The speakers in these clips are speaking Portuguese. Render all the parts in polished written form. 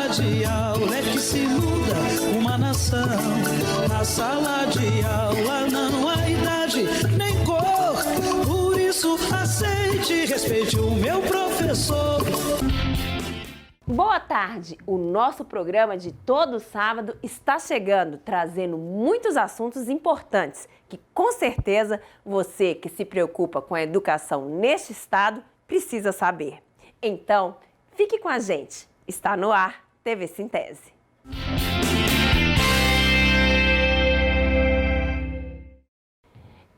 sala de aula é que se muda uma nação. Na sala de aula não há idade nem cor. Por isso aceite e respeite o meu professor. Boa tarde! O nosso programa de todo sábado está chegando, trazendo muitos assuntos importantes que, com certeza, você que se preocupa com a educação neste estado precisa saber. Então, fique com a gente. Está no ar, TV Sintese.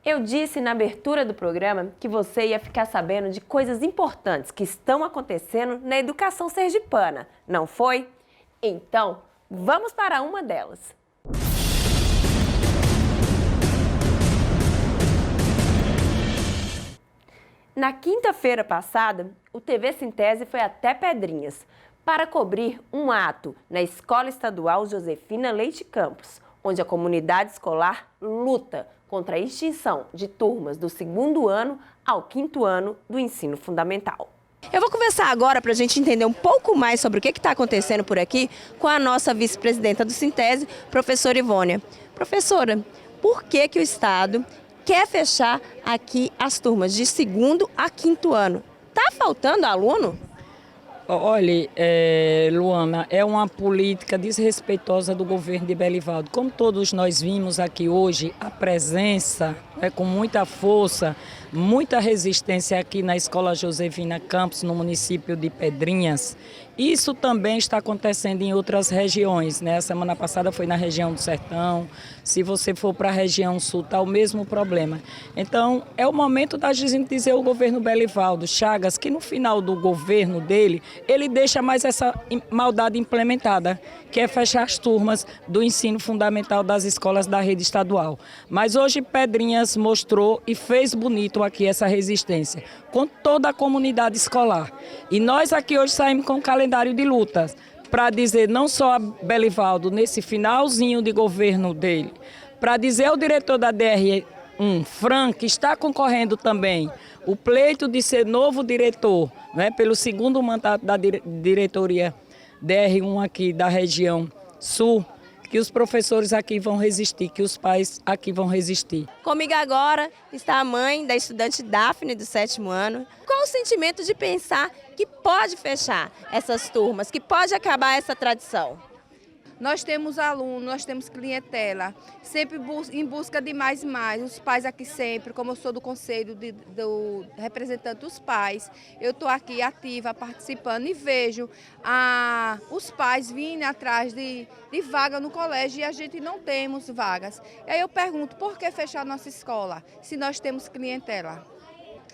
Eu disse na abertura do programa que você ia ficar sabendo de coisas importantes que estão acontecendo na educação sergipana, não foi? Então, vamos para uma delas. Na quinta-feira passada, o TV Sintese foi até Pedrinhas para cobrir um ato na Escola Estadual Josefina Leite Campos, onde a comunidade escolar luta contra a extinção de turmas do 2º ano ao 5º ano do ensino fundamental. Eu vou conversar agora para a gente entender um pouco mais sobre o que está acontecendo por aqui com a nossa vice-presidenta do Sintese, professora Ivônia. Professora, por que o Estado quer fechar aqui as turmas de 2º a 5º ano? Está faltando aluno? Olha, Luana, é uma política desrespeitosa do governo de Belivaldo. Como todos nós vimos aqui hoje, a presença com muita força, muita resistência aqui na Escola Josefina Campos, no município de Pedrinhas. Isso também está acontecendo em outras regiões, né? A semana passada foi na região do Sertão, se você for para a região sul, está o mesmo problema. Então, é o momento da gente dizer ao governo Belivaldo Chagas que no final do governo dele, ele deixa mais essa maldade implementada, que é fechar as turmas do ensino fundamental das escolas da rede estadual. Mas hoje Pedrinhas mostrou e fez bonito aqui essa resistência, com toda a comunidade escolar. E nós aqui hoje saímos com um calendário de lutas, para dizer não só a Belivaldo, nesse finalzinho de governo dele, para dizer ao diretor da DR1, Fran, que está concorrendo também o pleito de ser novo diretor, né, pelo 2º mandato da diretoria DR1 aqui da região sul, que os professores aqui vão resistir, que os pais aqui vão resistir. Comigo agora está a mãe da estudante Daphne, do 7º ano. Qual o sentimento de pensar que pode fechar essas turmas, que pode acabar essa tradição? Nós temos alunos, nós temos clientela, sempre em busca de mais e mais. Os pais aqui sempre, como eu sou do conselho do representante dos pais, eu estou aqui ativa, participando e vejo os pais vindo atrás de vaga no colégio e a gente não temos vagas. E aí eu pergunto, por que fechar nossa escola se nós temos clientela?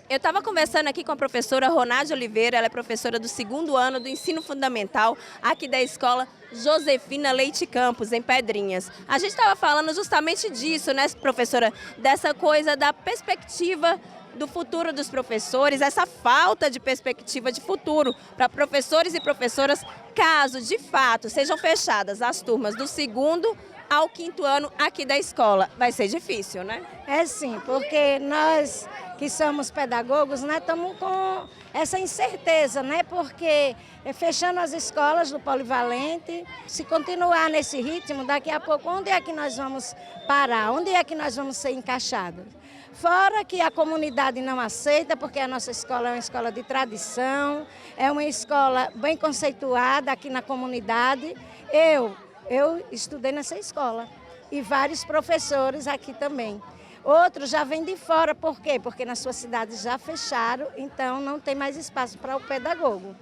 Eu estava conversando aqui com a professora Ronalde Oliveira, ela é professora do 2º ano do ensino fundamental aqui da Escola Josefina Leite Campos, em Pedrinhas. A gente estava falando justamente disso, né, professora? Dessa coisa da perspectiva do futuro dos professores, essa falta de perspectiva de futuro para professores e professoras, caso de fato sejam fechadas as turmas do 2º ao 5º ano aqui da escola. Vai ser difícil, né? É sim, porque nós que somos pedagogos, né, estamos com essa incerteza, né, porque fechando as escolas do Polivalente, se continuar nesse ritmo, daqui a pouco, onde é que nós vamos parar? Onde é que nós vamos ser encaixados? Fora que a comunidade não aceita, porque a nossa escola é uma escola de tradição, é uma escola bem conceituada aqui na comunidade. Eu estudei nessa escola e vários professores aqui também. Outros já vêm de fora, por quê? Porque nas suas cidades já fecharam, então não tem mais espaço para o pedagogo.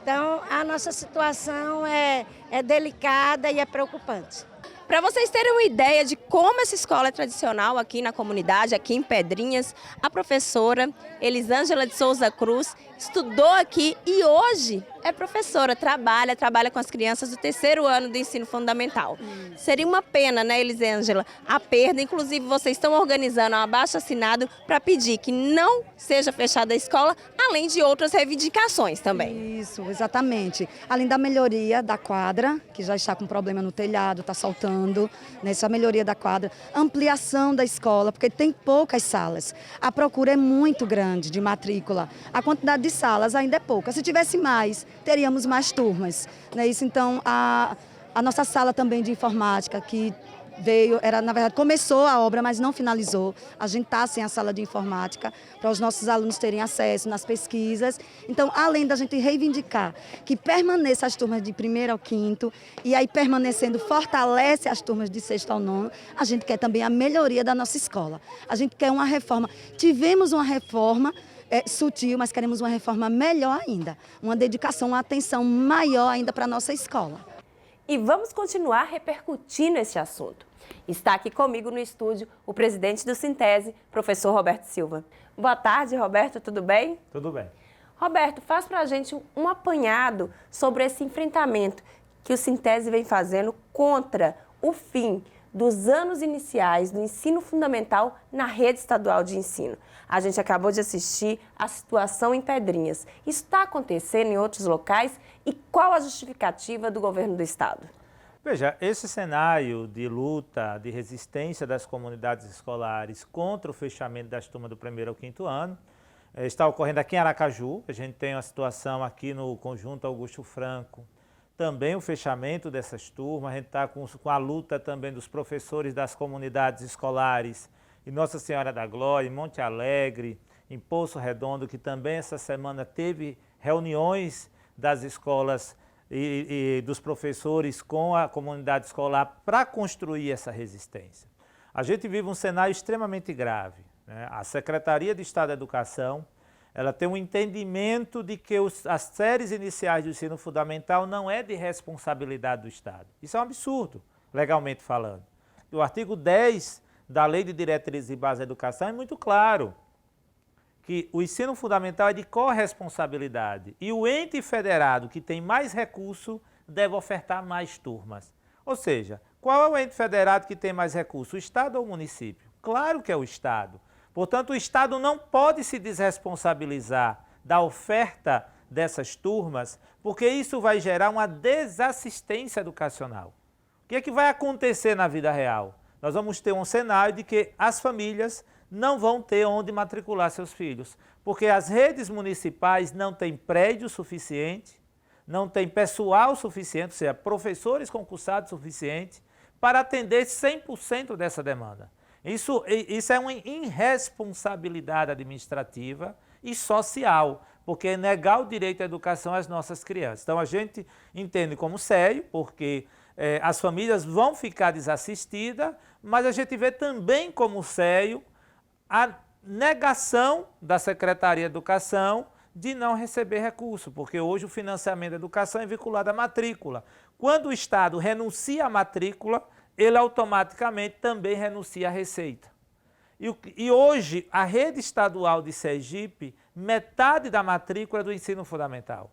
Então a nossa situação é delicada e é preocupante. Para vocês terem uma ideia de como essa escola é tradicional aqui na comunidade, aqui em Pedrinhas, a professora Elisângela de Souza Cruz estudou aqui e hoje é professora, trabalha com as crianças do 3º ano do ensino fundamental. Seria uma pena, né, Elisângela, a perda. Inclusive, vocês estão organizando um abaixo-assinado para pedir que não seja fechada a escola, além de outras reivindicações também. Isso, exatamente. Além da melhoria da quadra, que já está com problema no telhado, está saltando, né, essa melhoria da quadra, ampliação da escola, porque tem poucas salas. A procura é muito grande de matrícula. A quantidade de de salas ainda é pouca. Se tivesse mais, teríamos mais turmas. Né? Isso, então, a nossa sala também de informática, que veio, na verdade, começou a obra, mas não finalizou. A gente está sem a sala de informática para os nossos alunos terem acesso nas pesquisas. Então, além da gente reivindicar que permaneça as turmas de 1º ao 5º, e aí permanecendo fortalece as turmas de 6º ao 9º, a gente quer também a melhoria da nossa escola. A gente quer uma reforma. Tivemos uma reforma sutil, mas queremos uma reforma melhor ainda. Uma dedicação, uma atenção maior ainda para a nossa escola. E vamos continuar repercutindo esse assunto. Está aqui comigo no estúdio o presidente do Sintese, professor Roberto Silva. Boa tarde, Roberto, tudo bem? Tudo bem. Roberto, faz para a gente um apanhado sobre esse enfrentamento que o Sintese vem fazendo contra o fim dos anos iniciais do ensino fundamental na rede estadual de ensino. A gente acabou de assistir a situação em Pedrinhas. Isso está acontecendo em outros locais e qual a justificativa do governo do estado? Veja, esse cenário de luta, de resistência das comunidades escolares contra o fechamento das turmas do 1º ao 5º ano, está ocorrendo aqui em Aracaju. A gente tem uma situação aqui no Conjunto Augusto Franco, também o fechamento dessas turmas. A gente está com a luta também dos professores das comunidades escolares em Nossa Senhora da Glória, em Monte Alegre, em Poço Redondo, que também essa semana teve reuniões das escolas e dos professores com a comunidade escolar para construir essa resistência. A gente vive um cenário extremamente grave, né? A Secretaria de Estado da Educação, ela tem um entendimento de que as séries iniciais do ensino fundamental não é de responsabilidade do Estado. Isso é um absurdo, legalmente falando. O artigo 10 da Lei de Diretrizes e Bases da Educação é muito claro, que o ensino fundamental é de corresponsabilidade e o ente federado que tem mais recurso deve ofertar mais turmas. Ou seja, qual é o ente federado que tem mais recurso, o Estado ou o município? Claro que é o Estado. Portanto, o Estado não pode se desresponsabilizar da oferta dessas turmas, porque isso vai gerar uma desassistência educacional. O que é que vai acontecer na vida real? Nós vamos ter um cenário de que as famílias não vão ter onde matricular seus filhos, porque as redes municipais não têm prédio suficiente, não têm pessoal suficiente, ou seja, professores concursados suficientes, para atender 100% dessa demanda. Isso é uma irresponsabilidade administrativa e social, porque é negar o direito à educação às nossas crianças. Então a gente entende como sério, porque as famílias vão ficar desassistidas, mas a gente vê também como sério a negação da Secretaria de Educação de não receber recurso, porque hoje o financiamento da educação é vinculado à matrícula. Quando o Estado renuncia à matrícula, ele automaticamente também renuncia à receita. E hoje, a rede estadual de Sergipe, metade da matrícula é do ensino fundamental.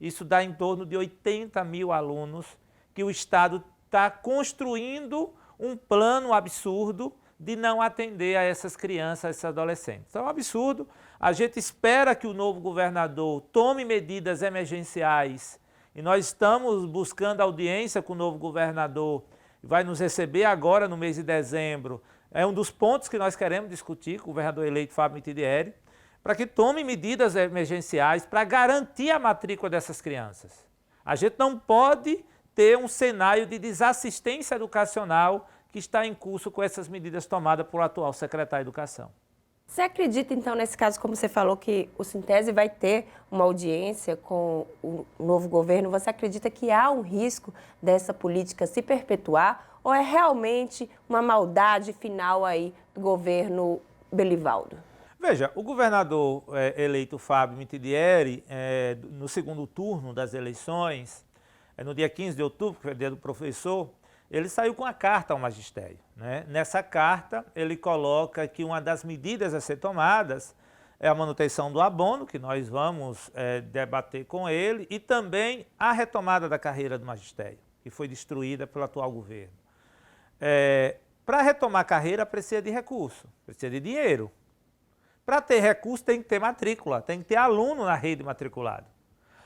Isso dá em torno de 80 mil alunos que o Estado está construindo um plano absurdo de não atender a essas crianças, a esses adolescentes. Então é um absurdo. A gente espera que o novo governador tome medidas emergenciais e nós estamos buscando audiência com o novo governador, vai nos receber agora no mês de dezembro. É um dos pontos que nós queremos discutir com o governador eleito Fábio Mitidieri, para que tome medidas emergenciais para garantir a matrícula dessas crianças. A gente não pode ter um cenário de desassistência educacional que está em curso com essas medidas tomadas pelo atual secretário de Educação. Você acredita, então, nesse caso, como você falou, que o Sintese vai ter uma audiência com o novo governo? Você acredita que há um risco dessa política se perpetuar ou é realmente uma maldade final aí do governo Belivaldo? Veja, o governador eleito Fábio Mitidieri, no segundo turno das eleições, no dia 15 de outubro, que foi o dia do professor, ele saiu com a carta ao magistério, né? Nessa carta, ele coloca que uma das medidas a ser tomadas é a manutenção do abono, que nós vamos debater com ele, e também a retomada da carreira do magistério, que foi destruída pelo atual governo. Para retomar a carreira, precisa de recurso, precisa de dinheiro. Para ter recurso, tem que ter matrícula, tem que ter aluno na rede matriculado.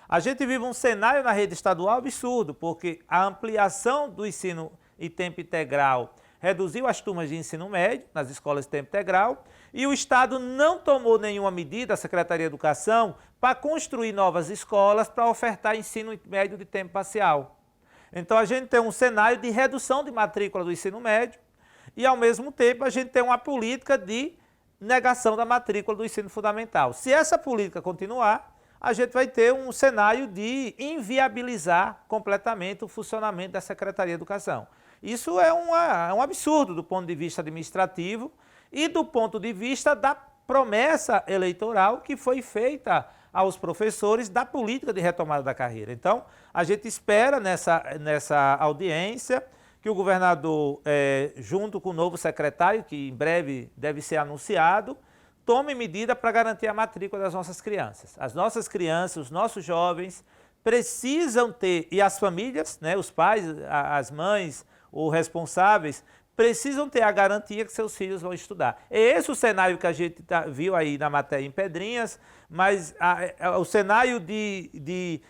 A gente vive um cenário na rede estadual absurdo, porque a ampliação do ensino em tempo integral reduziu as turmas de ensino médio nas escolas de tempo integral e o Estado não tomou nenhuma medida, a Secretaria de Educação, para construir novas escolas para ofertar ensino médio de tempo parcial. Então a gente tem um cenário de redução de matrícula do ensino médio e, ao mesmo tempo, a gente tem uma política de negação da matrícula do ensino fundamental. Se essa política continuar, a gente vai ter um cenário de inviabilizar completamente o funcionamento da Secretaria de Educação. Isso é um absurdo do ponto de vista administrativo e do ponto de vista da promessa eleitoral que foi feita aos professores da política de retomada da carreira. Então, a gente espera nessa audiência que o governador, junto com o novo secretário, que em breve deve ser anunciado, tome medida para garantir a matrícula das nossas crianças. As nossas crianças, os nossos jovens precisam ter, e as famílias, né, os pais, as mães, os responsáveis, precisam ter a garantia que seus filhos vão estudar. É esse o cenário que a gente viu aí na matéria em Pedrinhas, mas o cenário de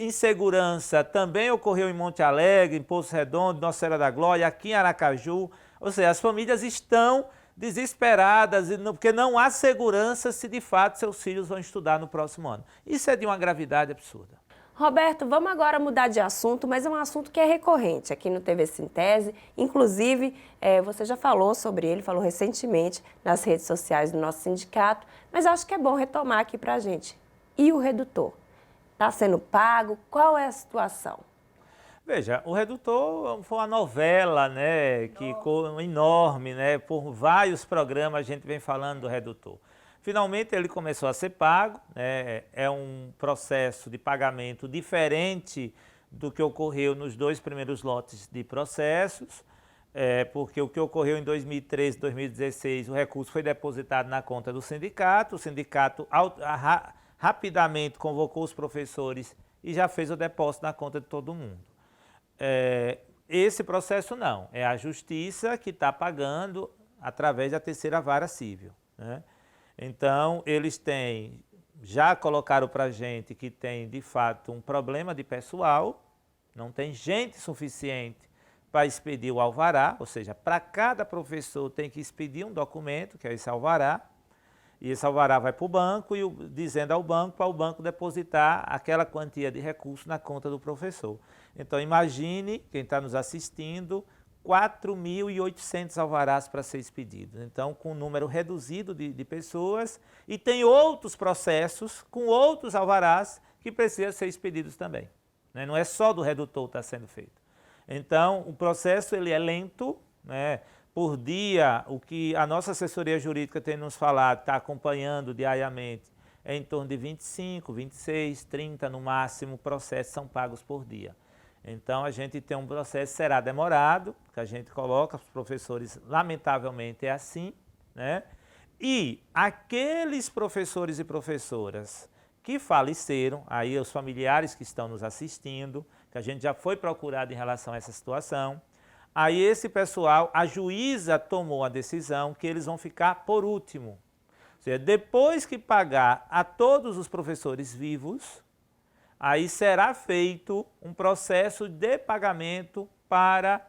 insegurança também ocorreu em Monte Alegre, em Poço Redondo, Nossa Senhora da Glória, aqui em Aracaju. Ou seja, as famílias estão desesperadas, porque não há segurança se de fato seus filhos vão estudar no próximo ano. Isso é de uma gravidade absurda. Roberto, vamos agora mudar de assunto, mas é um assunto que é recorrente aqui no TV Sintese. Inclusive, você já falou sobre ele, falou recentemente nas redes sociais do nosso sindicato, mas acho que é bom retomar aqui para a gente. E o redutor? Está sendo pago? Qual é a situação? Veja, o redutor foi uma novela, né, enorme, né, por vários programas a gente vem falando do redutor. Finalmente ele começou a ser pago, né, é um processo de pagamento diferente do que ocorreu nos 2 primeiros lotes de processos, porque o que ocorreu em 2013 e 2016, o recurso foi depositado na conta do sindicato, o sindicato rapidamente convocou os professores e já fez o depósito na conta de todo mundo. Esse processo não, é a Justiça que está pagando através da 3ª Vara Civil, né? Então, eles já colocaram para a gente que tem, de fato, um problema de pessoal, não tem gente suficiente para expedir o alvará, ou seja, para cada professor tem que expedir um documento, que é esse alvará, e esse alvará vai para o banco, dizendo ao banco, para o banco depositar aquela quantia de recursos na conta do professor. Então, imagine, quem está nos assistindo, 4.800 alvarás para ser expedidos. Então, com um número reduzido de pessoas, e tem outros processos com outros alvarás que precisam ser expedidos também, né? Não é só do redutor que está sendo feito. Então, o processo ele é lento, né? Por dia, o que a nossa assessoria jurídica tem nos falado, está acompanhando diariamente, é em torno de 25, 26, 30 no máximo processos são pagos por dia. Então, a gente tem um processo, será demorado, que a gente coloca, os professores, lamentavelmente é assim, né? E aqueles professores e professoras que faleceram, aí os familiares que estão nos assistindo, que a gente já foi procurado em relação a essa situação, aí esse pessoal, a juíza tomou a decisão que eles vão ficar por último. Ou seja, depois que pagar a todos os professores vivos, aí será feito um processo de pagamento para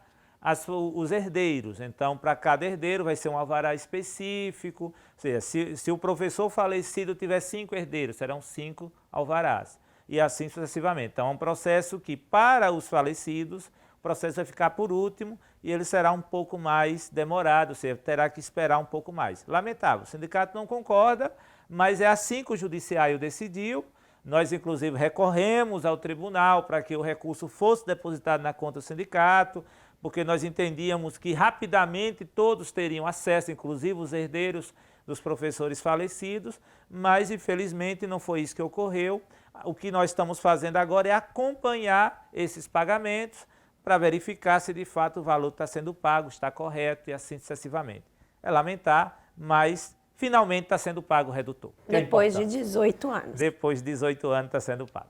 os herdeiros. Então, para cada herdeiro vai ser um alvará específico, ou seja, se o professor falecido tiver 5 herdeiros, serão 5 alvarás, e assim sucessivamente. Então, é um processo que, para os falecidos, o processo vai ficar por último e ele será um pouco mais demorado, ou seja, terá que esperar um pouco mais. Lamentável, o sindicato não concorda, mas é assim que o judiciário decidiu. Nós, inclusive, recorremos ao tribunal para que o recurso fosse depositado na conta do sindicato, porque nós entendíamos que rapidamente todos teriam acesso, inclusive os herdeiros dos professores falecidos, mas, infelizmente, não foi isso que ocorreu. O que nós estamos fazendo agora é acompanhar esses pagamentos para verificar se, de fato, o valor está sendo pago, está correto e assim sucessivamente. É lamentar, mas finalmente está sendo pago o redutor. Depois de 18 anos. Depois de 18 anos está sendo pago.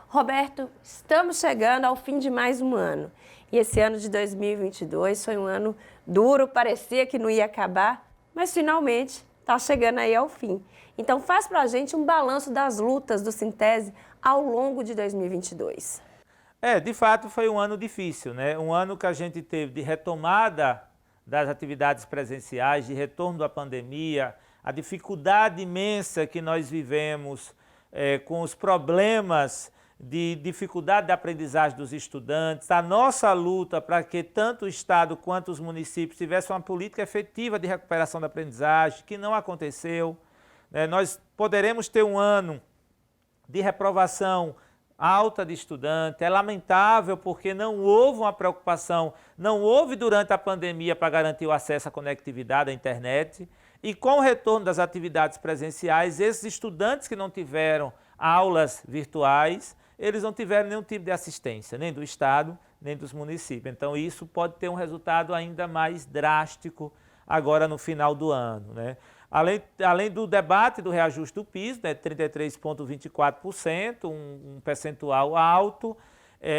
Roberto, estamos chegando ao fim de mais um ano. E esse ano de 2022 foi um ano duro, parecia que não ia acabar, mas finalmente está chegando aí ao fim. Então faz para a gente um balanço das lutas do Sintese ao longo de 2022. De fato foi um ano difícil, né? Um ano que a gente teve de retomada das atividades presenciais, de retorno da pandemia, a dificuldade imensa que nós vivemos com os problemas de dificuldade de aprendizagem dos estudantes, a nossa luta para que tanto o Estado quanto os municípios tivessem uma política efetiva de recuperação da aprendizagem, que não aconteceu. Nós poderemos ter um ano de reprovação alta de estudante, é lamentável porque não houve uma preocupação, não houve durante a pandemia para garantir o acesso à conectividade à internet, e com o retorno das atividades presenciais, esses estudantes que não tiveram aulas virtuais, eles não tiveram nenhum tipo de assistência, nem do Estado, nem dos municípios. Então isso pode ter um resultado ainda mais drástico agora no final do ano, né? Além do debate do reajuste do piso, né, 33,24%, um percentual alto,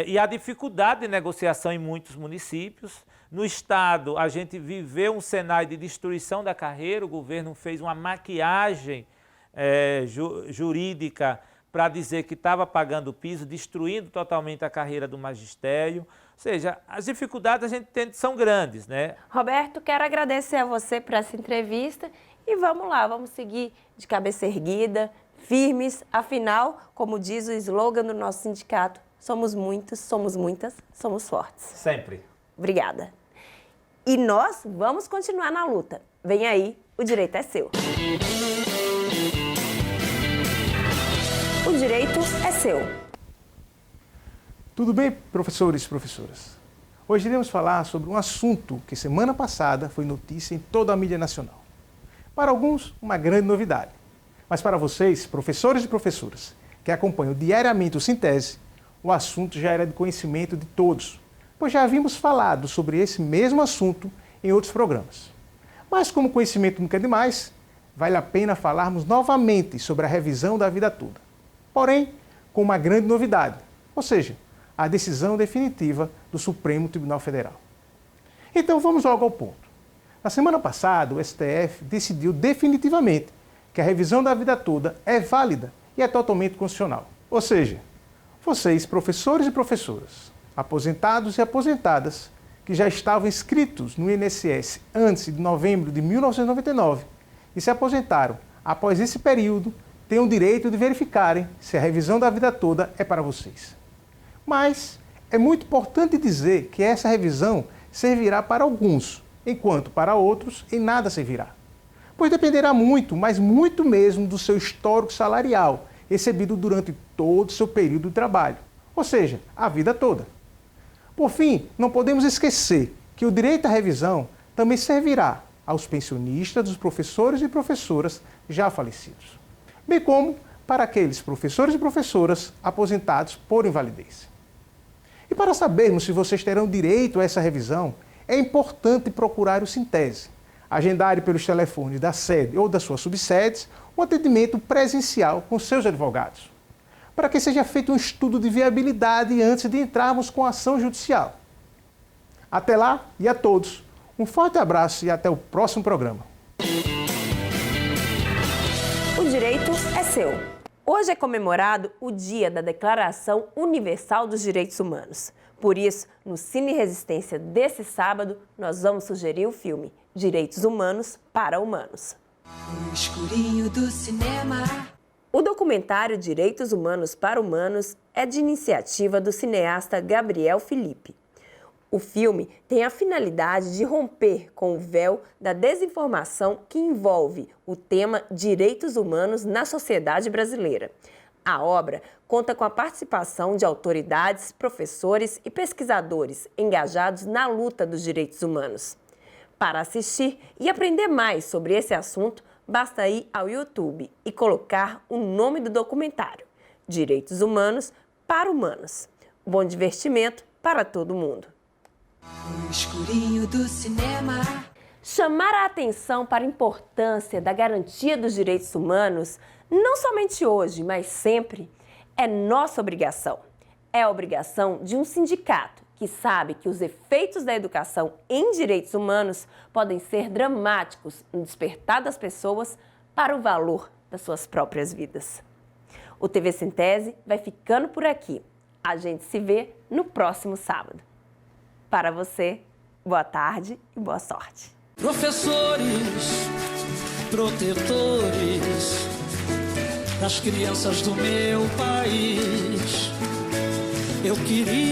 e a dificuldade de negociação em muitos municípios. No Estado, a gente viveu um cenário de destruição da carreira, o governo fez uma maquiagem jurídica para dizer que estava pagando o piso, destruindo totalmente a carreira do magistério. Ou seja, as dificuldades a gente entende são grandes, né? Roberto, quero agradecer a você por essa entrevista e vamos lá, vamos seguir de cabeça erguida, firmes. Afinal, como diz o slogan do nosso sindicato, somos muitos, somos muitas, somos fortes. Sempre. Obrigada. E nós vamos continuar na luta. Vem aí, o direito é seu. O direito é seu. Tudo bem, professores e professoras? Hoje iremos falar sobre um assunto que semana passada foi notícia em toda a mídia nacional. Para alguns, uma grande novidade. Mas para vocês, professores e professoras, que acompanham diariamente o Sintese, o assunto já era de conhecimento de todos, pois já havíamos falado sobre esse mesmo assunto em outros programas. Mas como conhecimento nunca é demais, vale a pena falarmos novamente sobre a revisão da vida toda. Porém, com uma grande novidade, ou seja, a decisão definitiva do Supremo Tribunal Federal. Então vamos logo ao ponto. Na semana passada, o STF decidiu definitivamente que a revisão da vida toda é válida e é totalmente constitucional. Ou seja, vocês, professores e professoras, aposentados e aposentadas, que já estavam inscritos no INSS antes de novembro de 1999 e se aposentaram após esse período, têm o direito de verificarem se a revisão da vida toda é para vocês. Mas é muito importante dizer que essa revisão servirá para alguns, enquanto para outros em nada servirá. Pois dependerá muito, mas muito mesmo, do seu histórico salarial recebido durante todo o seu período de trabalho, ou seja, a vida toda. Por fim, não podemos esquecer que o direito à revisão também servirá aos pensionistas dos professores e professoras já falecidos, bem como para aqueles professores e professoras aposentados por invalidez. E para sabermos se vocês terão direito a essa revisão, é importante procurar o Sintese, agendar pelos telefones da sede ou das suas subsedes um atendimento presencial com seus advogados, para que seja feito um estudo de viabilidade antes de entrarmos com a ação judicial. Até lá e a todos, um forte abraço e até o próximo programa. O direito é seu. Hoje é comemorado o Dia da Declaração Universal dos Direitos Humanos. Por isso, no Cine Resistência desse sábado, nós vamos sugerir o filme Direitos Humanos para Humanos. No escurinho do cinema. O documentário Direitos Humanos para Humanos é de iniciativa do cineasta Gabriel Felipe. O filme tem a finalidade de romper com o véu da desinformação que envolve o tema direitos humanos na sociedade brasileira. A obra conta com a participação de autoridades, professores e pesquisadores engajados na luta dos direitos humanos. Para assistir e aprender mais sobre esse assunto, basta ir ao YouTube e colocar o nome do documentário, Direitos Humanos para Humanos. Bom divertimento para todo mundo. No escurinho do cinema. Chamar a atenção para a importância da garantia dos direitos humanos, não somente hoje, mas sempre, é nossa obrigação. É a obrigação de um sindicato que sabe que os efeitos da educação em direitos humanos podem ser dramáticos no despertar das pessoas para o valor das suas próprias vidas. O TV Sintese vai ficando por aqui. A gente se vê no próximo sábado. Para você, Boa tarde e boa sorte. Professores, protetores das crianças do meu país, eu queria